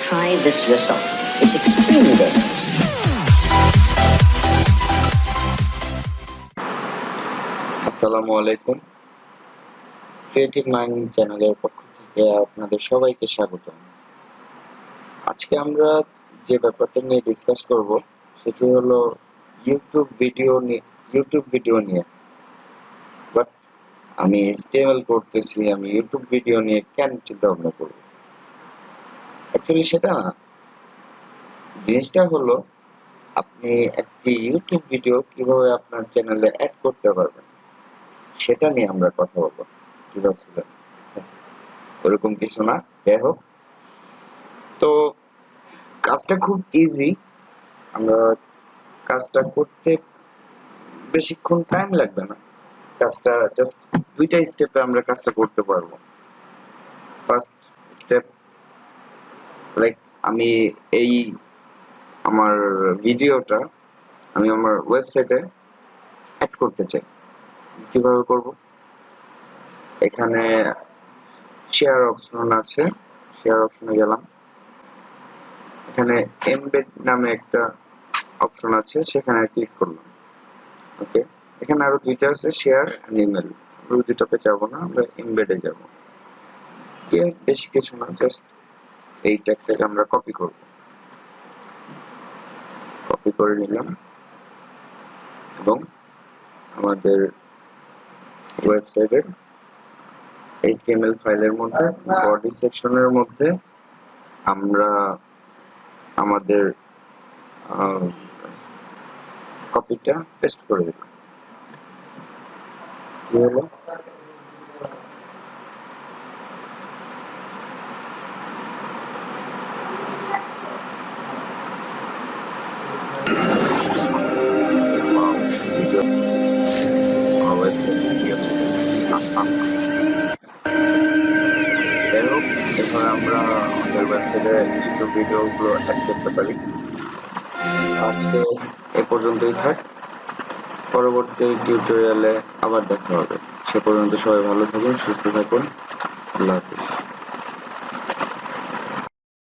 try this yourself. It's extremely dangerous. আসসালামু আলাইকুম। Creative mind চ্যানেলের পক্ষ থেকে আপনাদের সবাইকে স্বাগতম। আজকে আমরা যে ব্যাপারটা নিয়ে ডিসকাস করব সেটি হলো ইউটিউব ভিডিও নিয়ে। বাট আমি HTML করতেছি, আমি ইউটিউব ভিডিও নিয়ে কেন চিন্তা ভাবনা করব? অ্যাকচুয়ালি সেটা না, জিনিসটা হলো আপনি একটি ইউটিউব ভিডিও কিভাবে আপনার চ্যানেলে অ্যাড করতে পারবেন সেটা নিয়ে আমরা কথা বলবো। কি ভাবছিলেন? ওরকম কিছু না, যাই হোক। তো কাজটা খুব ইজি। আমরা কাজটা করতে বেশিক্ষণ টাইম লাগবে না। কাজটা জাস্ট দুইটা স্টেপে আমরা কাজটা করতে পারবো। ফার্স্ট স্টেপ, লাইক আমি এই আমার ভিডিওটা আমি আমার ওয়েবসাইটে অ্যাড করতে চাই। কিভাবে করব? এখানে শেয়ার অপশন আছে, শেয়ার অপশনে গেলাম। এখানে এমবেড নামে একটা অপশন আছে, সেখানে ক্লিক করলাম। ওকে, এখানে আরো দুইটা আছে, শেয়ার এন্ড ইমেল। আমরা দুইটাতে যাব না, আমরা এমবেডে যাব। বেশি কিছু না, জাস্ট এই ট্যাগটাকে আমরা কপি করব। কপি করে নিলাম এবং আমাদের ওয়েবসাইটের HTML ফাইলের মধ্যে বডি সেকশনের মধ্যে আমরা আমাদের কপিটা পেস্ট করে দিলাম। কি হলো? এখানে আমরা আমাদের ওয়েবসাইটে ইউটিউব ভিডিওগুলো অ্যাড করতে পারি। আজকে এ পর্যন্তই থাক, পরবর্তী টিউটোরিয়ালে আবার দেখা হবে। সে পর্যন্ত সবাই ভালো থাকুন, সুস্থ থাকুন। আল্লাহ হাফিজ।